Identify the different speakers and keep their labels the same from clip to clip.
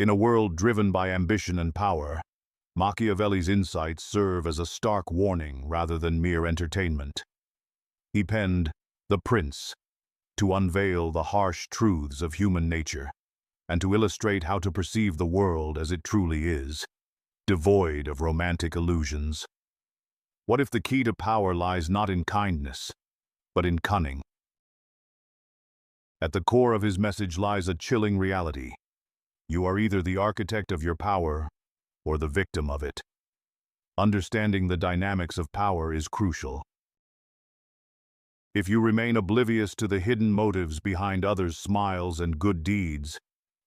Speaker 1: In a world driven by ambition and power, Machiavelli's insights serve as a stark warning rather than mere entertainment. He penned The Prince to unveil the harsh truths of human nature and to illustrate how to perceive the world as it truly is, devoid of romantic illusions. What if the key to power lies not in kindness, but in cunning? At the core of his message lies a chilling reality. You are either the architect of your power or the victim of it. Understanding the dynamics of power is crucial. If you remain oblivious to the hidden motives behind others' smiles and good deeds,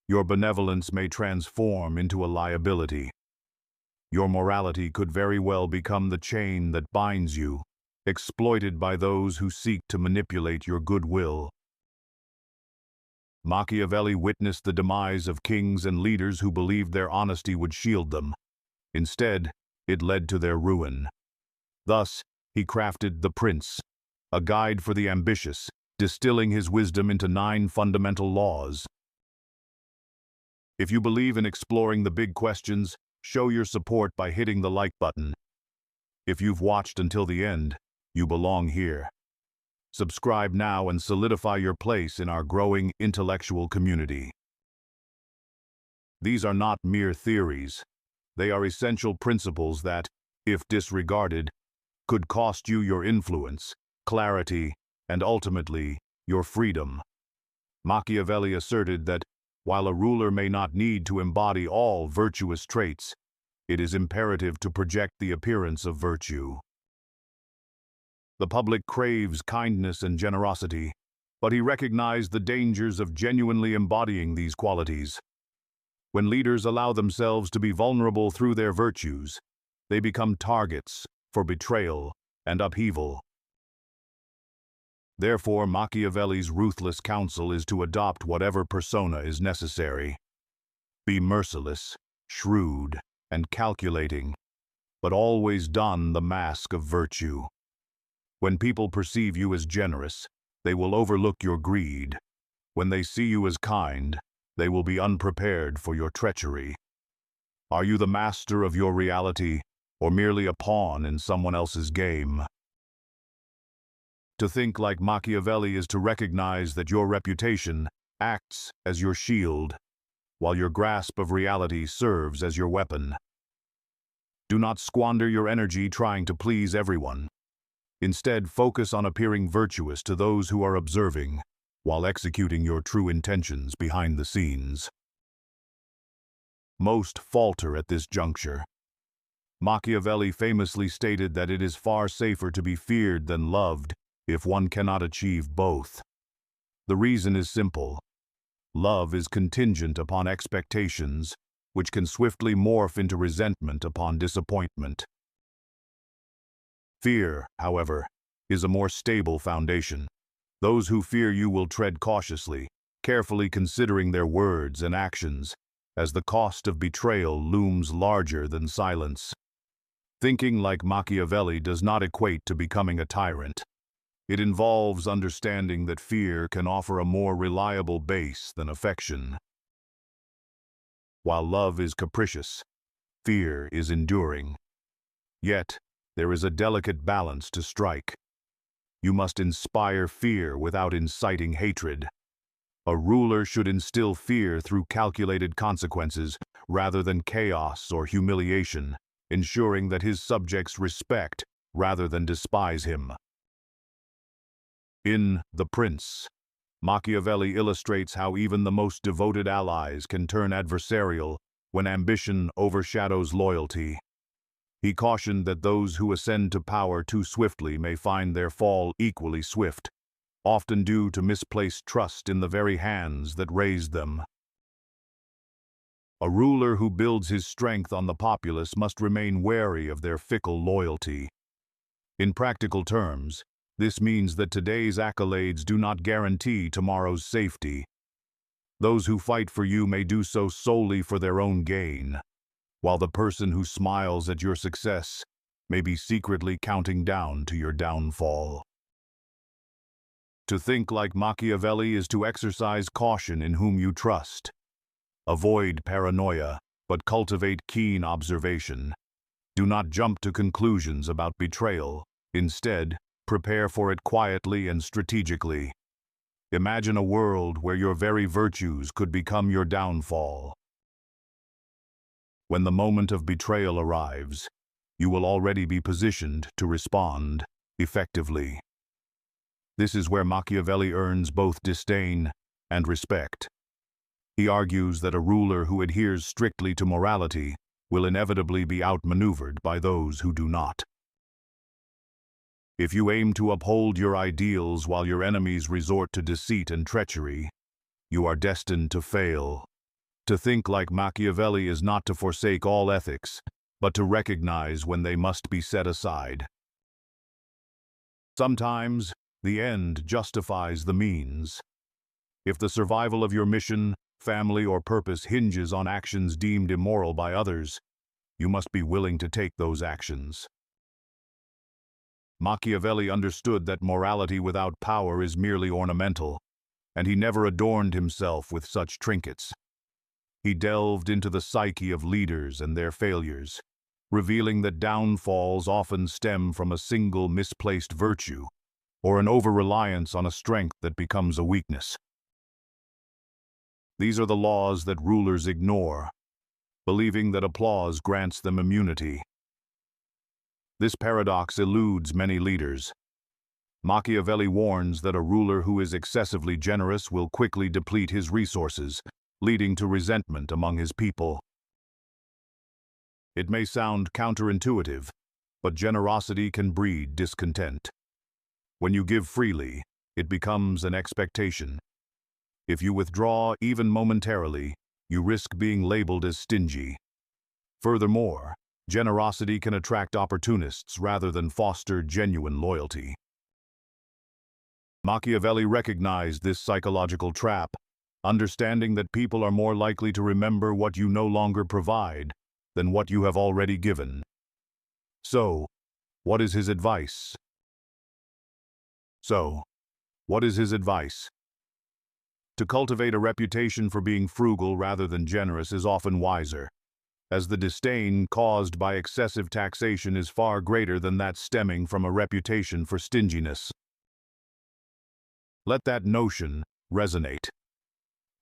Speaker 1: your benevolence may transform into a liability. Your morality could very well become the chain that binds you, exploited by those who seek to manipulate your goodwill. Machiavelli witnessed the demise of kings and leaders who believed their honesty would shield them. Instead, it led to their ruin. Thus, he crafted The Prince, a guide for the ambitious, distilling his wisdom into 9 fundamental laws. If you believe in exploring the big questions, show your support by hitting the like button. If you've watched until the end, you belong here. Subscribe now and solidify your place in our growing intellectual community. These are not mere theories. They are essential principles that, if disregarded, could cost you your influence, clarity, and ultimately, your freedom. Machiavelli asserted that, while a ruler may not need to embody all virtuous traits, it is imperative to project the appearance of virtue. The public craves kindness and generosity, but he recognized the dangers of genuinely embodying these qualities. When leaders allow themselves to be vulnerable through their virtues, they become targets for betrayal and upheaval. Therefore, Machiavelli's ruthless counsel is to adopt whatever persona is necessary. Be merciless, shrewd, and calculating, but always don the mask of virtue. When people perceive you as generous, they will overlook your greed. When they see you as kind, they will be unprepared for your treachery. Are you the master of your reality, or merely a pawn in someone else's game? To think like Machiavelli is to recognize that your reputation acts as your shield, while your grasp of reality serves as your weapon. Do not squander your energy trying to please everyone. Instead, focus on appearing virtuous to those who are observing, while executing your true intentions behind the scenes. Most falter at this juncture. Machiavelli famously stated that it is far safer to be feared than loved if one cannot achieve both. The reason is simple. Love is contingent upon expectations, which can swiftly morph into resentment upon disappointment. Fear, however, is a more stable foundation. Those who fear you will tread cautiously, carefully considering their words and actions, as the cost of betrayal looms larger than silence. Thinking like Machiavelli does not equate to becoming a tyrant. It involves understanding that fear can offer a more reliable base than affection. While love is capricious, fear is enduring. Yet, there is a delicate balance to strike. You must inspire fear without inciting hatred. A ruler should instill fear through calculated consequences rather than chaos or humiliation, ensuring that his subjects respect rather than despise him. In The Prince, Machiavelli illustrates how even the most devoted allies can turn adversarial when ambition overshadows loyalty. He cautioned that those who ascend to power too swiftly may find their fall equally swift, often due to misplaced trust in the very hands that raised them. A ruler who builds his strength on the populace must remain wary of their fickle loyalty. In practical terms, this means that today's accolades do not guarantee tomorrow's safety. Those who fight for you may do so solely for their own gain, while the person who smiles at your success may be secretly counting down to your downfall. To think like Machiavelli is to exercise caution in whom you trust. Avoid paranoia, but cultivate keen observation. Do not jump to conclusions about betrayal. Instead, prepare for it quietly and strategically. Imagine a world where your very virtues could become your downfall. When the moment of betrayal arrives, you will already be positioned to respond effectively. This is where Machiavelli earns both disdain and respect. He argues that a ruler who adheres strictly to morality will inevitably be outmaneuvered by those who do not. If you aim to uphold your ideals while your enemies resort to deceit and treachery, you are destined to fail. To think like Machiavelli is not to forsake all ethics, but to recognize when they must be set aside. Sometimes, the end justifies the means. If the survival of your mission, family, or purpose hinges on actions deemed immoral by others, you must be willing to take those actions. Machiavelli understood that morality without power is merely ornamental, and he never adorned himself with such trinkets. He delved into the psyche of leaders and their failures, revealing that downfalls often stem from a single misplaced virtue, or an over-reliance on a strength that becomes a weakness. These are the laws that rulers ignore, believing that applause grants them immunity. This paradox eludes many leaders. Machiavelli warns that a ruler who is excessively generous will quickly deplete his resources, leading to resentment among his people. It may sound counterintuitive, but generosity can breed discontent. When you give freely, it becomes an expectation. If you withdraw even momentarily, you risk being labeled as stingy. Furthermore, generosity can attract opportunists rather than foster genuine loyalty. Machiavelli recognized this psychological trap, understanding that people are more likely to remember what you no longer provide than what you have already given. So, what is his advice? To cultivate a reputation for being frugal rather than generous is often wiser, as the disdain caused by excessive taxation is far greater than that stemming from a reputation for stinginess. Let that notion resonate.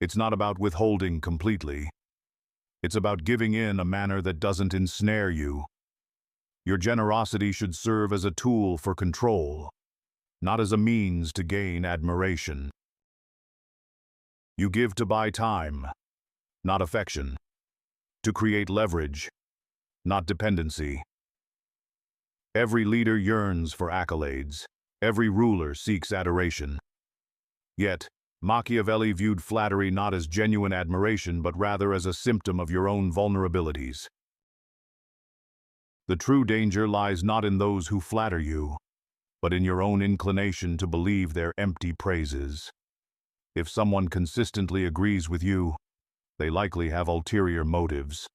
Speaker 1: It's not about withholding completely. It's about giving in a manner that doesn't ensnare you. Your generosity should serve as a tool for control, not as a means to gain admiration. You give to buy time, not affection, to create leverage, not dependency. Every leader yearns for accolades. Every ruler seeks adoration. Yet, Machiavelli viewed flattery not as genuine admiration, but rather as a symptom of your own vulnerabilities. The true danger lies not in those who flatter you, but in your own inclination to believe their empty praises. If someone consistently agrees with you, they likely have ulterior motives.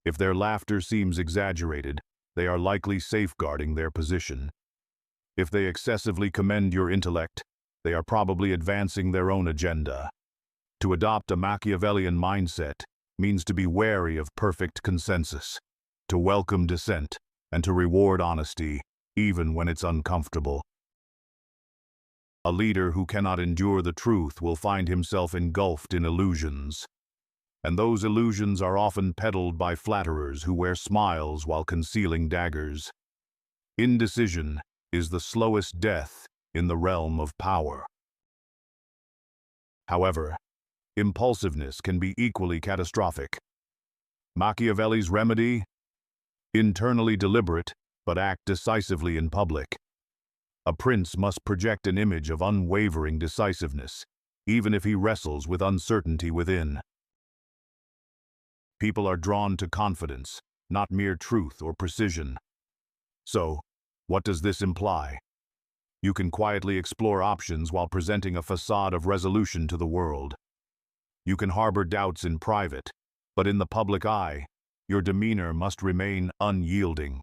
Speaker 1: If their laughter seems exaggerated, they are likely safeguarding their position. If they excessively commend your intellect, they are probably advancing their own agenda. To adopt a Machiavellian mindset means to be wary of perfect consensus, to welcome dissent, and to reward honesty, even when it's uncomfortable. A leader who cannot endure the truth will find himself engulfed in illusions, and those illusions are often peddled by flatterers who wear smiles while concealing daggers. Indecision is the slowest death in the realm of power. However, impulsiveness can be equally catastrophic. Machiavelli's remedy? Internally deliberate, but act decisively in public. A prince must project an image of unwavering decisiveness, even if he wrestles with uncertainty within. People are drawn to confidence, not mere truth or precision. So, what does this imply? You can quietly explore options while presenting a facade of resolution to the world. You can harbor doubts in private, but in the public eye, your demeanor must remain unyielding.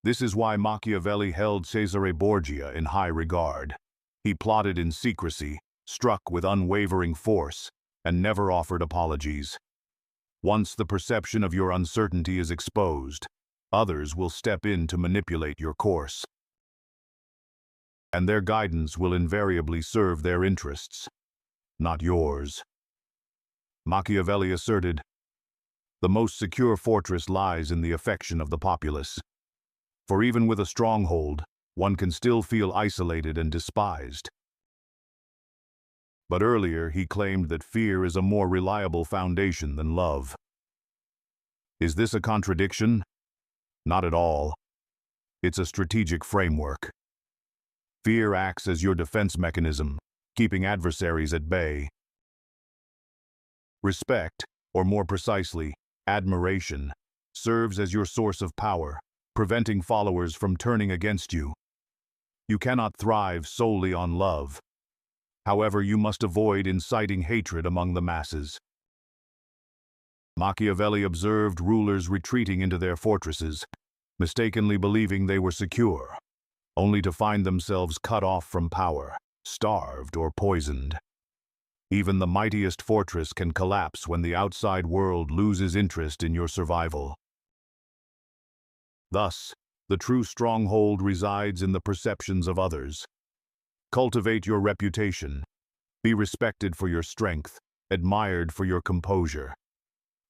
Speaker 1: This is why Machiavelli held Cesare Borgia in high regard. He plotted in secrecy, struck with unwavering force, and never offered apologies. Once the perception of your uncertainty is exposed, others will step in to manipulate your course. And their guidance will invariably serve their interests, not yours. Machiavelli asserted, "The most secure fortress lies in the affection of the populace. For even with a stronghold, one can still feel isolated and despised." But earlier he claimed that fear is a more reliable foundation than love. Is this a contradiction? Not at all. It's a strategic framework. Fear acts as your defense mechanism, keeping adversaries at bay. Respect, or more precisely, admiration, serves as your source of power, preventing followers from turning against you. You cannot thrive solely on love. However, you must avoid inciting hatred among the masses. Machiavelli observed rulers retreating into their fortresses, mistakenly believing they were secure, only to find themselves cut off from power, starved or poisoned. Even the mightiest fortress can collapse when the outside world loses interest in your survival. Thus, the true stronghold resides in the perceptions of others. Cultivate your reputation. Be respected for your strength, admired for your composure.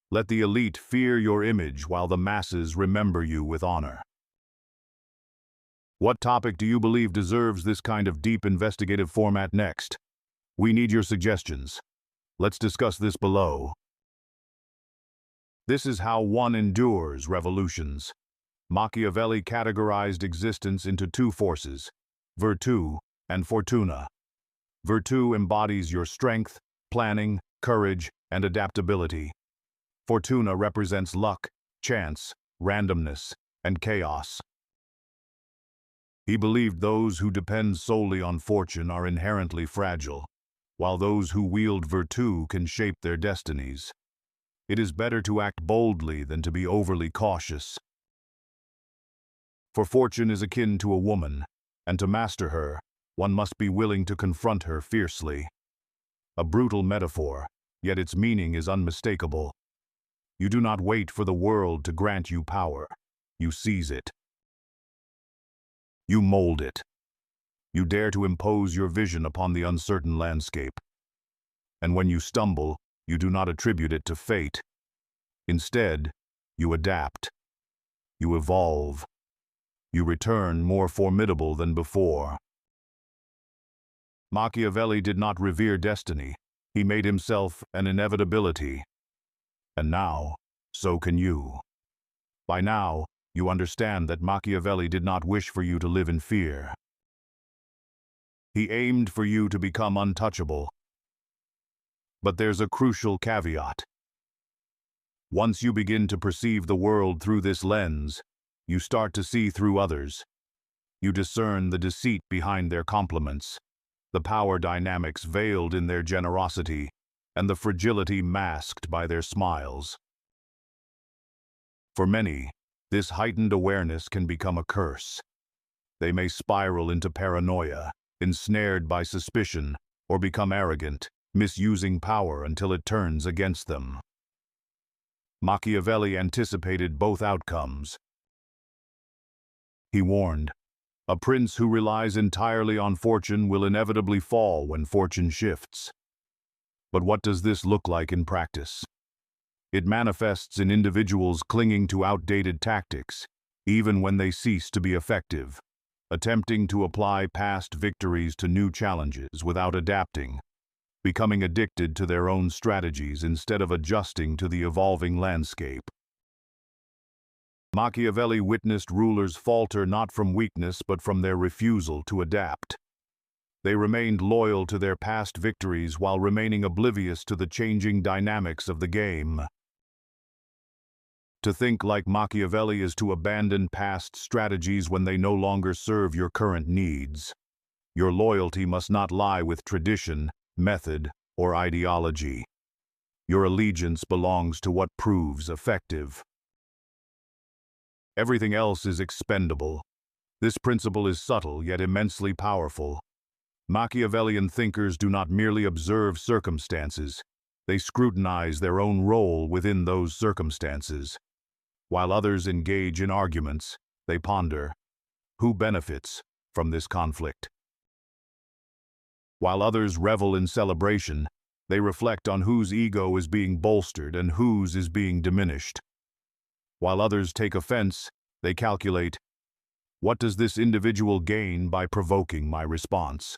Speaker 1: Let the elite fear your image while the masses remember you with honor. What topic do you believe deserves this kind of deep investigative format next? We need your suggestions. Let's discuss this below. This is how one endures revolutions. Machiavelli categorized existence into two forces, virtù and fortuna. Virtù embodies your strength, planning, courage, and adaptability. Fortuna represents luck, chance, randomness, and chaos. He believed those who depend solely on fortune are inherently fragile, while those who wield virtù can shape their destinies. It is better to act boldly than to be overly cautious. For fortune is akin to a woman, and to master her, one must be willing to confront her fiercely. A brutal metaphor, yet its meaning is unmistakable. You do not wait for the world to grant you power. You seize it. You mold it. You dare to impose your vision upon the uncertain landscape. And when you stumble, you do not attribute it to fate. Instead, you adapt. You evolve. You return more formidable than before. Machiavelli did not revere destiny. He made himself an inevitability. And now, so can you. By now, you understand that Machiavelli did not wish for you to live in fear. He aimed for you to become untouchable. But there's a crucial caveat. Once you begin to perceive the world through this lens, you start to see through others. You discern the deceit behind their compliments, the power dynamics veiled in their generosity, and the fragility masked by their smiles. For many, this heightened awareness can become a curse. They may spiral into paranoia, ensnared by suspicion, or become arrogant, misusing power until it turns against them. Machiavelli anticipated both outcomes. He warned, "A prince who relies entirely on fortune will inevitably fall when fortune shifts." But what does this look like in practice? It manifests in individuals clinging to outdated tactics, even when they cease to be effective, attempting to apply past victories to new challenges without adapting, becoming addicted to their own strategies instead of adjusting to the evolving landscape. Machiavelli witnessed rulers falter not from weakness but from their refusal to adapt. They remained loyal to their past victories while remaining oblivious to the changing dynamics of the game. To think like Machiavelli is to abandon past strategies when they no longer serve your current needs. Your loyalty must not lie with tradition, method, or ideology. Your allegiance belongs to what proves effective. Everything else is expendable. This principle is subtle yet immensely powerful. Machiavellian thinkers do not merely observe circumstances, they scrutinize their own role within those circumstances. While others engage in arguments, they ponder, who benefits from this conflict? While others revel in celebration, they reflect on whose ego is being bolstered and whose is being diminished. While others take offense, they calculate, what does this individual gain by provoking my response?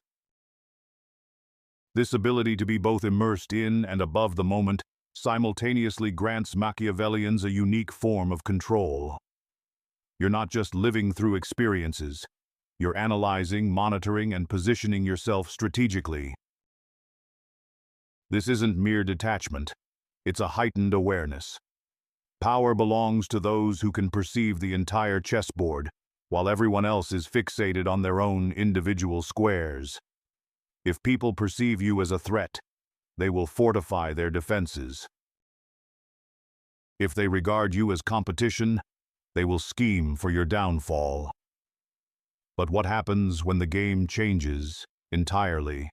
Speaker 1: This ability to be both immersed in and above the moment simultaneously grants Machiavellians a unique form of control. You're not just living through experiences, you're analyzing, monitoring, and positioning yourself strategically. This isn't mere detachment, it's a heightened awareness. Power belongs to those who can perceive the entire chessboard, while everyone else is fixated on their own individual squares. If people perceive you as a threat, they will fortify their defenses. If they regard you as competition, they will scheme for your downfall. But what happens when the game changes entirely?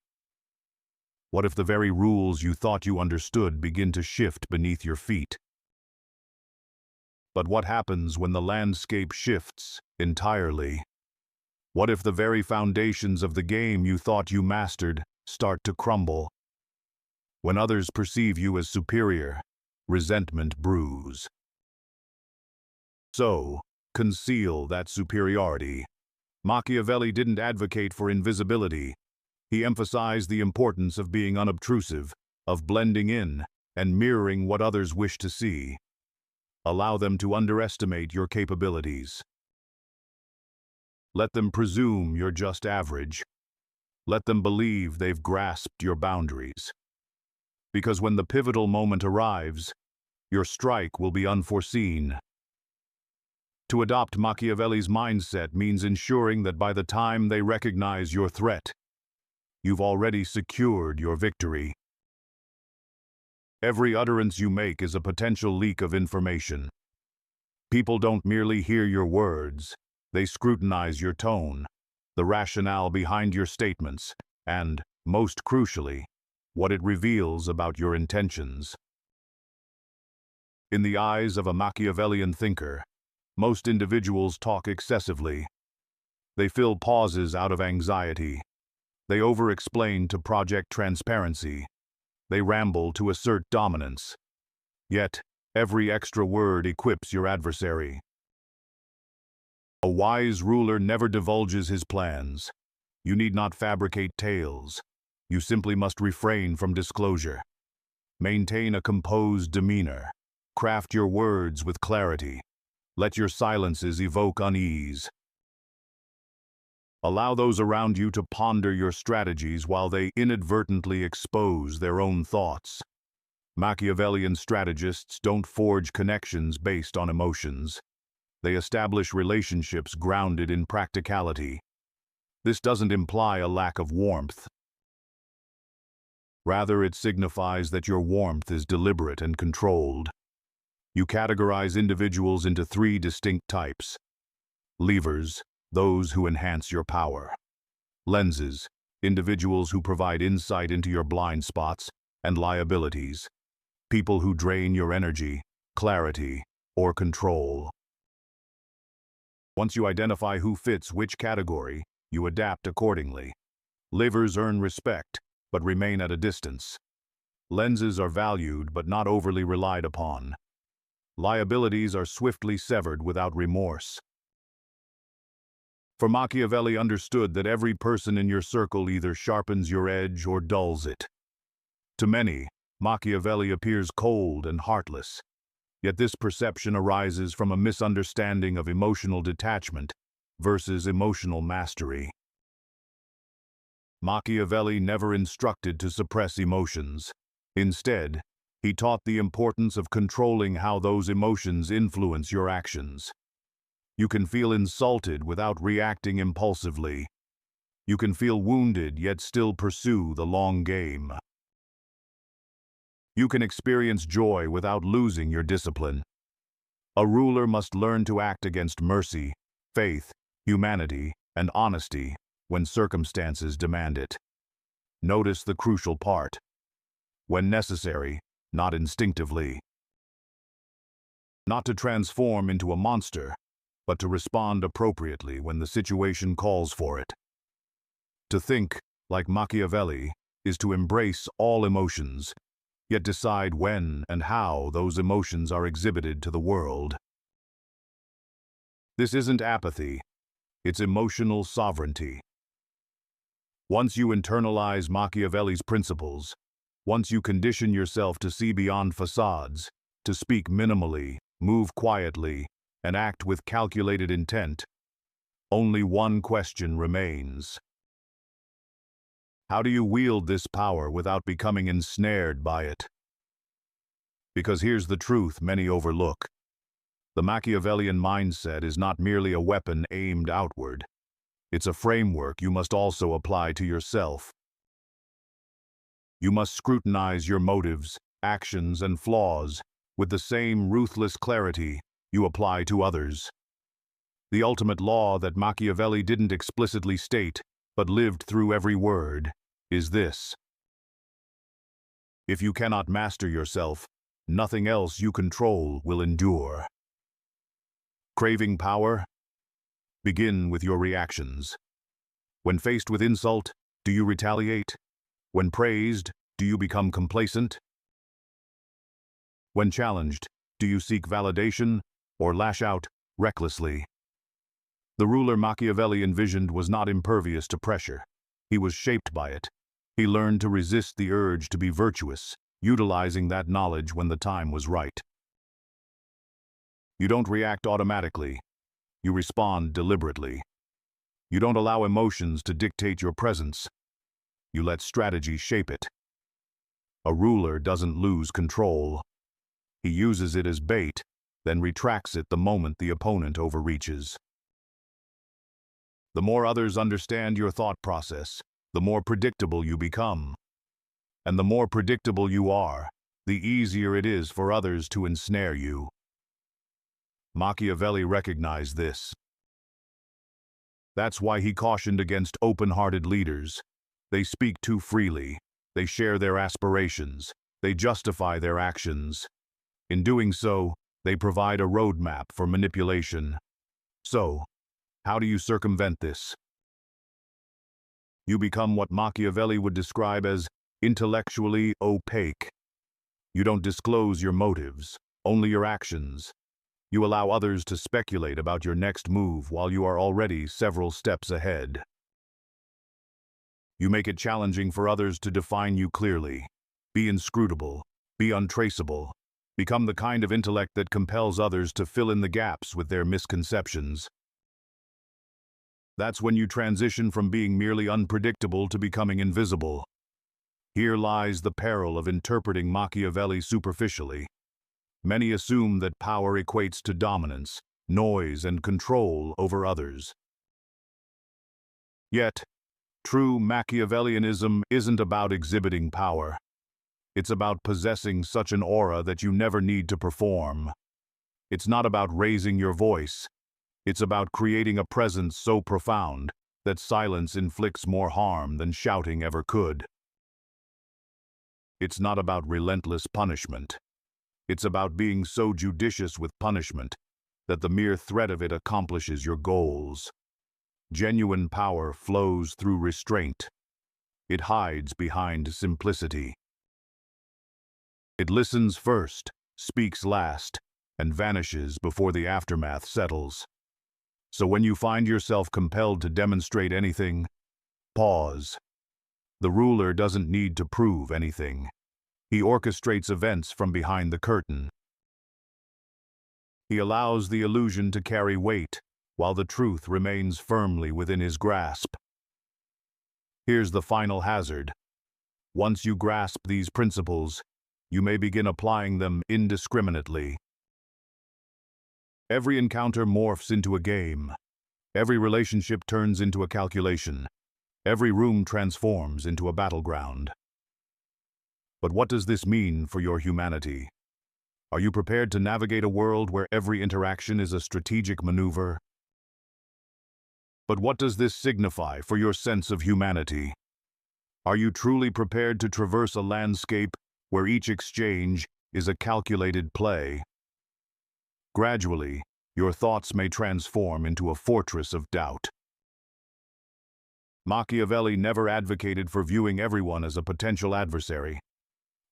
Speaker 1: What if the very rules you thought you understood begin to shift beneath your feet? But what happens when the landscape shifts entirely? What if the very foundations of the game you thought you mastered start to crumble? When others perceive you as superior, resentment brews. So, conceal that superiority. Machiavelli didn't advocate for invisibility. He emphasized the importance of being unobtrusive, of blending in, and mirroring what others wish to see. Allow them to underestimate your capabilities. Let them presume you're just average. Let them believe they've grasped your boundaries. Because when the pivotal moment arrives, your strike will be unforeseen. To adopt Machiavelli's mindset means ensuring that by the time they recognize your threat, you've already secured your victory. Every utterance you make is a potential leak of information. People don't merely hear your words, they scrutinize your tone, the rationale behind your statements, and, most crucially, what it reveals about your intentions. In the eyes of a Machiavellian thinker, most individuals talk excessively. They fill pauses out of anxiety. They over-explain to project transparency. They ramble to assert dominance. Yet, every extra word equips your adversary. A wise ruler never divulges his plans. You need not fabricate tales. You simply must refrain from disclosure. Maintain a composed demeanor. Craft your words with clarity. Let your silences evoke unease. Allow those around you to ponder your strategies while they inadvertently expose their own thoughts. Machiavellian strategists don't forge connections based on emotions. They establish relationships grounded in practicality. This doesn't imply a lack of warmth. Rather, it signifies that your warmth is deliberate and controlled. You categorize individuals into three distinct types. Levers, those who enhance your power. Lenses, individuals who provide insight into your blind spots. And liabilities, people who drain your energy, clarity, or control. Once you identify who fits which category, you adapt accordingly. Levers earn respect, but remain at a distance. Lenses are valued but not overly relied upon. Liabilities are swiftly severed without remorse. For Machiavelli understood that every person in your circle either sharpens your edge or dulls it. To many, Machiavelli appears cold and heartless, yet this perception arises from a misunderstanding of emotional detachment versus emotional mastery. Machiavelli never instructed to suppress emotions. Instead, he taught the importance of controlling how those emotions influence your actions. You can feel insulted without reacting impulsively. You can feel wounded yet still pursue the long game. You can experience joy without losing your discipline. A ruler must learn to act against mercy, faith, humanity, and honesty when circumstances demand it. Notice the crucial part. When necessary, not instinctively. Not to transform into a monster, but to respond appropriately when the situation calls for it. To think, like Machiavelli, is to embrace all emotions, yet decide when and how those emotions are exhibited to the world. This isn't apathy, it's emotional sovereignty. Once you internalize Machiavelli's principles, once you condition yourself to see beyond facades, to speak minimally, move quietly, and act with calculated intent, only one question remains. How do you wield this power without becoming ensnared by it? Because here's the truth many overlook. The Machiavellian mindset is not merely a weapon aimed outward. It's a framework you must also apply to yourself. You must scrutinize your motives, actions, and flaws with the same ruthless clarity you apply to others. The ultimate law that Machiavelli didn't explicitly state, but lived through every word, is this. If you cannot master yourself, nothing else you control will endure. Craving power? Begin with your reactions. When faced with insult, do you retaliate? When praised, do you become complacent? When challenged, do you seek validation or lash out recklessly? The ruler Machiavelli envisioned was not impervious to pressure. He was shaped by it. He learned to resist the urge to be virtuous, utilizing that knowledge when the time was right. You don't react automatically. You respond deliberately. You don't allow emotions to dictate your presence. You let strategy shape it. A ruler doesn't lose control. He uses it as bait, then retracts it the moment the opponent overreaches. The more others understand your thought process, the more predictable you become. And the more predictable you are, the easier it is for others to ensnare you. Machiavelli recognized this. That's why he cautioned against open-hearted leaders. They speak too freely. They share their aspirations. They justify their actions. In doing so, they provide a roadmap for manipulation. So, how do you circumvent this? You become what Machiavelli would describe as intellectually opaque. You don't disclose your motives, only your actions. You allow others to speculate about your next move while you are already several steps ahead. You make it challenging for others to define you clearly. Be inscrutable. Be untraceable. Become the kind of intellect that compels others to fill in the gaps with their misconceptions. That's when you transition from being merely unpredictable to becoming invisible. Here lies the peril of interpreting Machiavelli superficially. Many assume that power equates to dominance, noise, and control over others. Yet, true Machiavellianism isn't about exhibiting power. It's about possessing such an aura that you never need to perform. It's not about raising your voice. It's about creating a presence so profound that silence inflicts more harm than shouting ever could. It's not about relentless punishment. It's about being so judicious with punishment that the mere threat of it accomplishes your goals. Genuine power flows through restraint. It hides behind simplicity. It listens first, speaks last, and vanishes before the aftermath settles. So when you find yourself compelled to demonstrate anything, pause. The ruler doesn't need to prove anything. He orchestrates events from behind the curtain. He allows the illusion to carry weight, while the truth remains firmly within his grasp. Here's the final hazard. Once you grasp these principles, you may begin applying them indiscriminately. Every encounter morphs into a game. Every relationship turns into a calculation. Every room transforms into a battleground. But what does this mean for your humanity? Are you prepared to navigate a world where every interaction is a strategic maneuver? But what does this signify for your sense of humanity? Are you truly prepared to traverse a landscape where each exchange is a calculated play? Gradually, your thoughts may transform into a fortress of doubt. Machiavelli never advocated for viewing everyone as a potential adversary.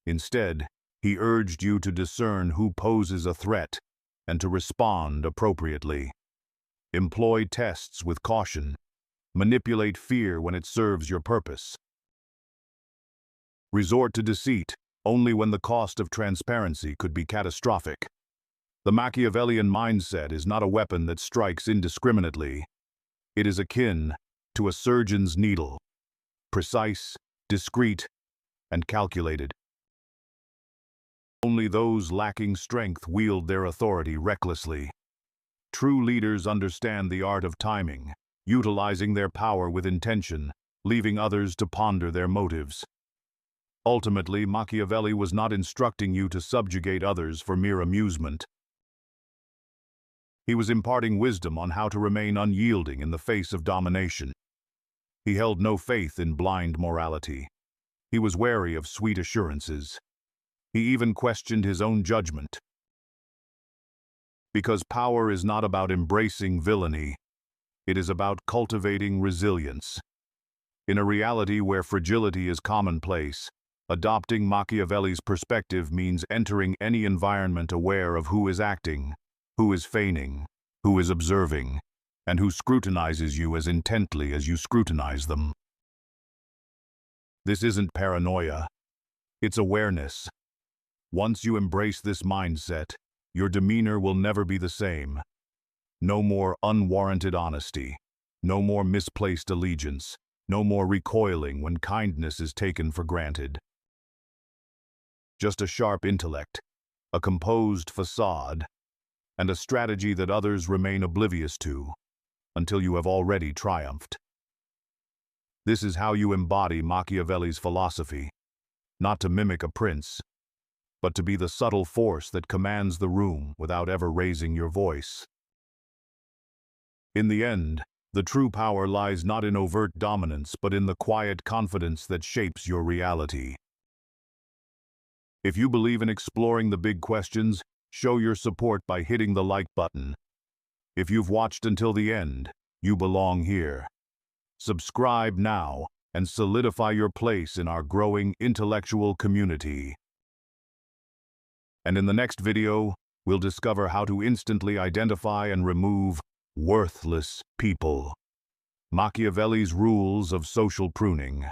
Speaker 1: Instead, he urged you to discern who poses a threat and to respond appropriately. Employ tests with caution. Manipulate fear when it serves your purpose. Resort to deceit only when the cost of transparency could be catastrophic. The Machiavellian mindset is not a weapon that strikes indiscriminately. It is akin to a surgeon's needle, precise, discreet, and calculated. Only those lacking strength wield their authority recklessly. True leaders understand the art of timing, utilizing their power with intention, leaving others to ponder their motives. Ultimately, Machiavelli was not instructing you to subjugate others for mere amusement. He was imparting wisdom on how to remain unyielding in the face of domination. He held no faith in blind morality. He was wary of sweet assurances. He even questioned his own judgment. Because power is not about embracing villainy, it is about cultivating resilience. In a reality where fragility is commonplace, adopting Machiavelli's perspective means entering any environment aware of who is acting, who is feigning, who is observing, and who scrutinizes you as intently as you scrutinize them. This isn't paranoia, it's awareness. Once you embrace this mindset, your demeanor will never be the same. No more unwarranted honesty, no more misplaced allegiance, no more recoiling when kindness is taken for granted. Just a sharp intellect, a composed facade, and a strategy that others remain oblivious to until you have already triumphed. This is how you embody Machiavelli's philosophy, not to mimic a prince, but to be the subtle force that commands the room without ever raising your voice. In the end, the true power lies not in overt dominance, but in the quiet confidence that shapes your reality. If you believe in exploring the big questions, show your support by hitting the like button. If you've watched until the end, you belong here. Subscribe now and solidify your place in our growing intellectual community. And in the next video, we'll discover how to instantly identify and remove worthless people. Machiavelli's rules of social pruning.